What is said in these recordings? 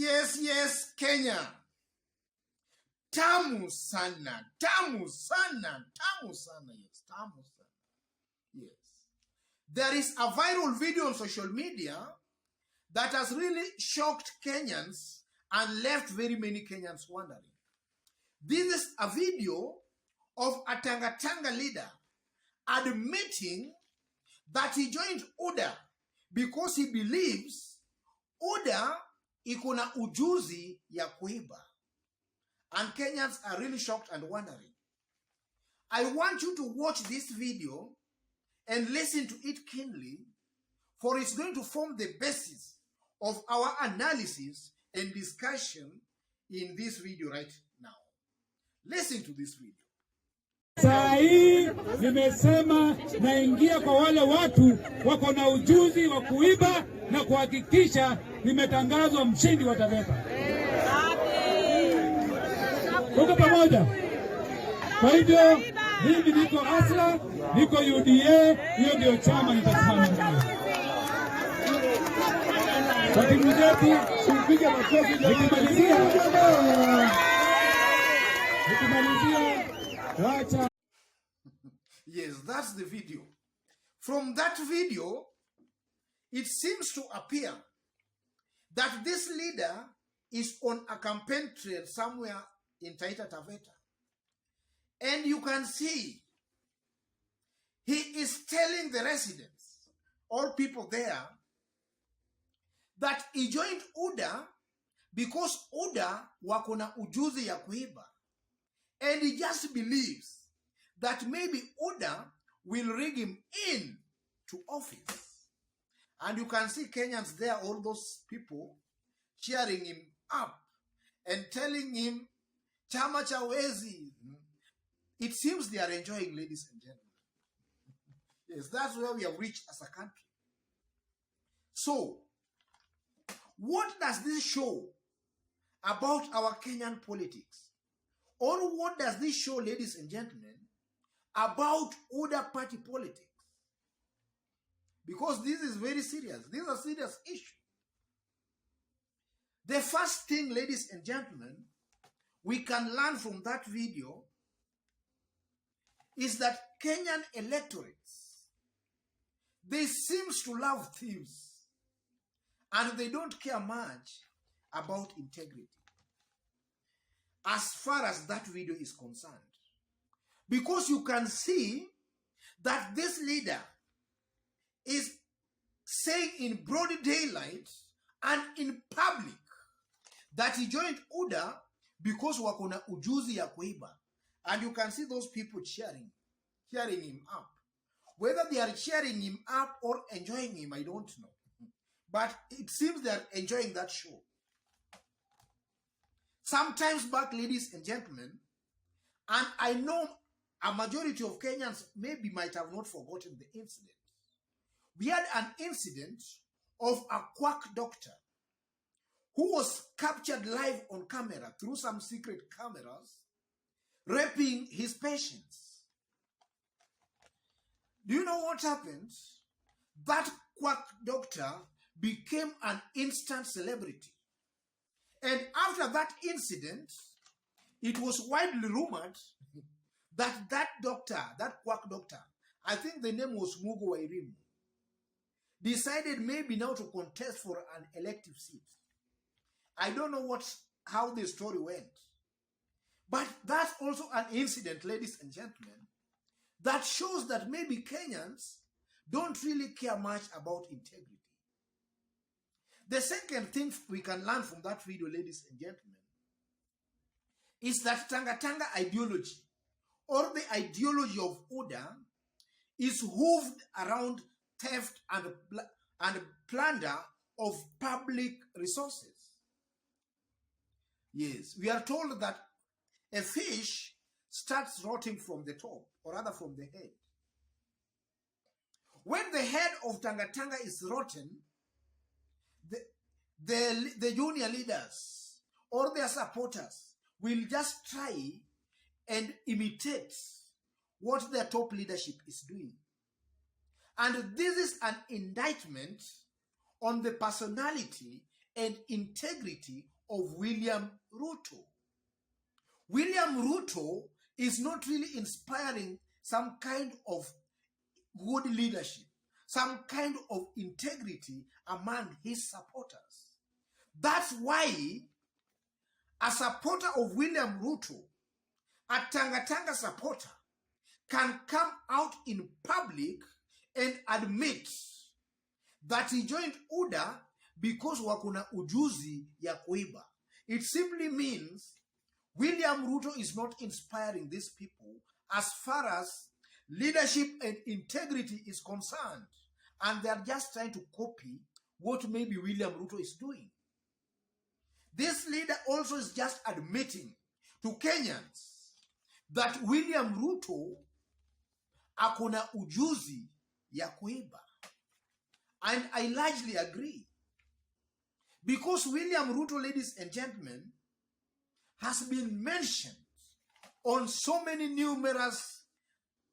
Yes, Kenya. Tamu sana. Yes, tamu sana. Yes. There is a viral video on social media that has really shocked Kenyans and left very many Kenyans wondering. This is a video of a Tanga leader admitting that he joined UDA because he believes UDA iko na ujuzi ya kuiba. And Kenyans are really shocked and wondering. I want you to watch this video and listen to it keenly, for it's going to form the basis of our analysis and discussion in this video right now. Listen to this video. Saa hii nimesema naingia kwa wale watu wako na ujuzi wa kuiba na kuhakikisha nimetangazwa mshindi wa Taveta. Tuko pamoja. Kwa hivyo mimi niko asla, niko UDA, hiyo ndio chama nitasimama nayo. Kwa timu zetu tupige makofi nikimalizia. Wacha. Yes, that's the video. From that video, it seems to appear that this leader is on a campaign trail somewhere in Taita Taveta. And you can see he is telling the residents, all people there, that he joined UDA because UDA wako na ujuzi ya kuiba. And he just believes that maybe UDA will rig him in to office. And you can see Kenyans there, all those people cheering him up and telling him, chama cha wezi. It seems they are enjoying, ladies and gentlemen. Yes, that's where we have reached as a country. So, what does this show about our Kenyan politics? Or what does this show, ladies and gentlemen, about UDA party politics? Because this is very serious. This is a serious issue. The first thing, ladies and gentlemen, we can learn from that video is that Kenyan electorates, they seem to love thieves and they don't care much about integrity as far as that video is concerned. Because you can see that this leader is saying in broad daylight and in public that he joined UDA because wako na ujuzi ya kuiba. And you can see those people cheering him up. Whether they are cheering him up or enjoying him, I don't know. But it seems they are enjoying that show. Sometimes back, ladies and gentlemen, and I know a majority of Kenyans maybe might have not forgotten the incident. We had an incident of a quack doctor who was captured live on camera through some secret cameras, raping his patients. Do you know what happened? That quack doctor became an instant celebrity. And after that incident, it was widely rumored that that doctor, that quack doctor, I think the name was Mugo Wairimu, decided maybe now to contest for an elective seat. I don't know how the story went. But that's also an incident, ladies and gentlemen, that shows that maybe Kenyans don't really care much about integrity. The second thing we can learn from that video, ladies and gentlemen, is that Tanga ideology, or the ideology of UDA, is hooved around theft and plunder of public resources. Yes, we are told that a fish starts rotting from the top, or rather from the head. When the head of Tanga is rotten, the junior leaders or their supporters will just try and imitate what their top leadership is doing. And this is an indictment on the personality and integrity of William Ruto. William Ruto is not really inspiring some kind of good leadership, some kind of integrity among his supporters. That's why a supporter of William Ruto, a Tanga supporter, can come out in public and admit that he joined UDA because wakuna ujuzi ya kuiba. It simply means William Ruto is not inspiring these people as far as leadership and integrity is concerned. And they are just trying to copy what maybe William Ruto is doing. This leader also is just admitting to Kenyans that William Ruto akona ujuzi ya kuiba. And I largely agree. Because William Ruto, ladies and gentlemen, has been mentioned on so many numerous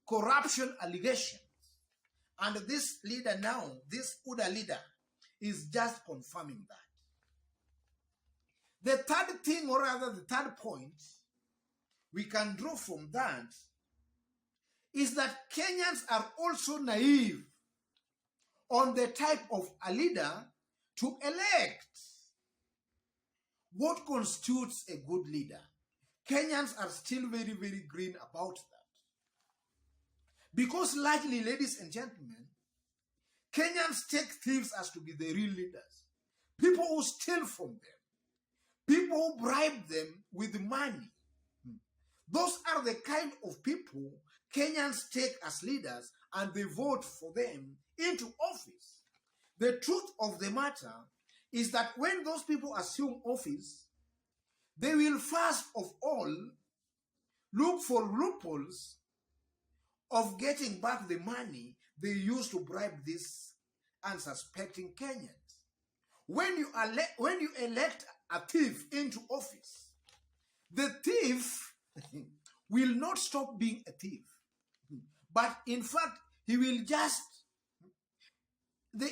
corruption allegations. And this leader now, this UDA leader, is just confirming that. The third thing, or rather the third point, we can draw from that is that Kenyans are also naive on the type of a leader to elect. What constitutes a good leader? Kenyans are still very, very green about that. Because largely, ladies and gentlemen, Kenyans take thieves as to be the real leaders. People who steal from them. People who bribe them with money. Those are the kind of people Kenyans take as leaders and they vote for them into office. The truth of the matter is that when those people assume office, they will first of all look for loopholes of getting back the money they used to bribe these unsuspecting Kenyans. When you elect a thief into office, the thief will not stop being a thief. But in fact, he will just,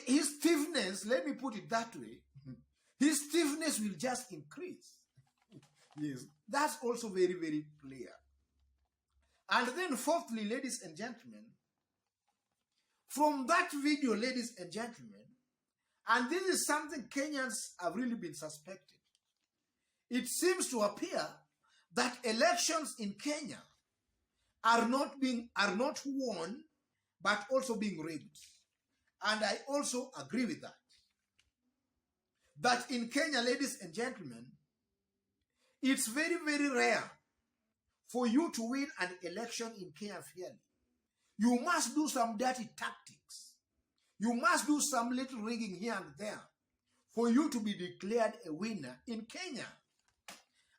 his thiefness, let me put it that way, his thiefness will just increase. Yes, that's also very, very clear. And then fourthly, ladies and gentlemen, from that video, ladies and gentlemen, and this is something Kenyans have really been suspecting, it seems to appear that elections in Kenya are not won, but also being rigged. And I also agree with that. That in Kenya, ladies and gentlemen, it's very, very rare for you to win an election in Kenya fairly. You must do some dirty tactics. You must do some little rigging here and there for you to be declared a winner in Kenya.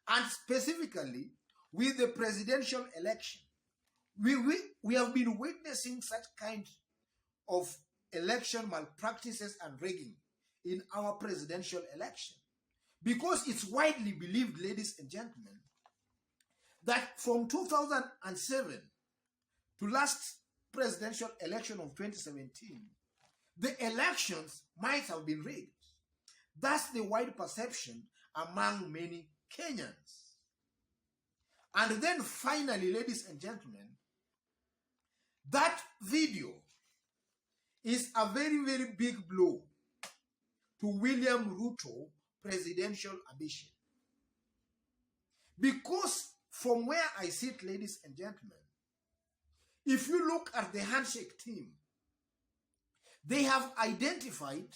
And specifically, with the presidential election, we have been witnessing such kind of election malpractices and rigging in our presidential election. Because it's widely believed, ladies and gentlemen, that from 2007 to last presidential election of 2017, the elections might have been rigged. That's the wide perception among many Kenyans. And then finally, ladies and gentlemen, that video is a very, very big blow to William Ruto presidential ambition. Because from where I sit, ladies and gentlemen, if you look at the handshake team, they have identified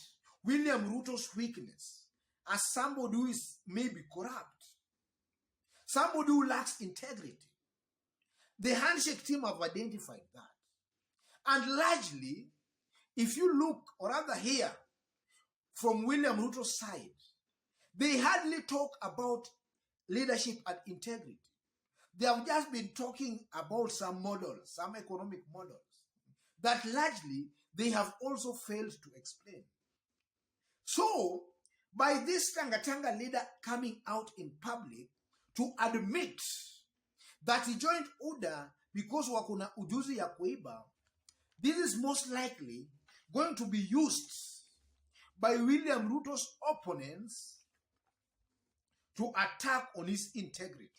William Ruto's weakness as somebody who is maybe corrupt, somebody who lacks integrity. The handshake team have identified that. And largely, if you look or rather hear from William Ruto's side, they hardly talk about leadership and integrity. They have just been talking about some models, some economic models, that largely they have also failed to explain. So, by this Tanga leader coming out in public to admit that he joined UDA because wakuna ujuzi ya kuiba, this is most likely going to be used by William Ruto's opponents to attack on his integrity,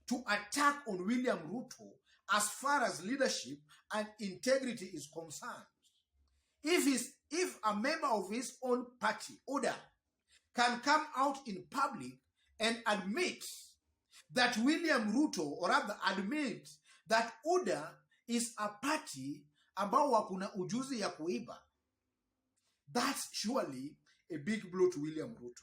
to attack on William Ruto as far as leadership and integrity is concerned. If a member of his own party, UDA, can come out in public and admit that William Ruto, or rather admit that UDA is a party ambao wakuna ujuzi ya kuiba, that's surely a big blow to William Ruto.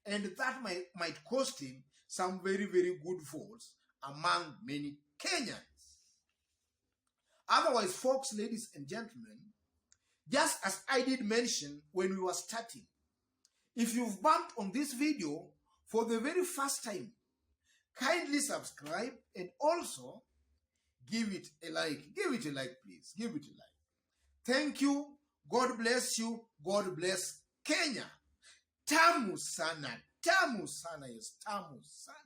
And that might cost him some very, very good votes among many Kenyans. Otherwise, folks, ladies and gentlemen, just as I did mention when we were starting, if you've bumped on this video for the very first time, kindly subscribe and also give it a like. Give it a like, please. Give it a like. Thank you. God bless you. God bless Kenya. Tamu sana. Tamu sana. Yes, tamu sana.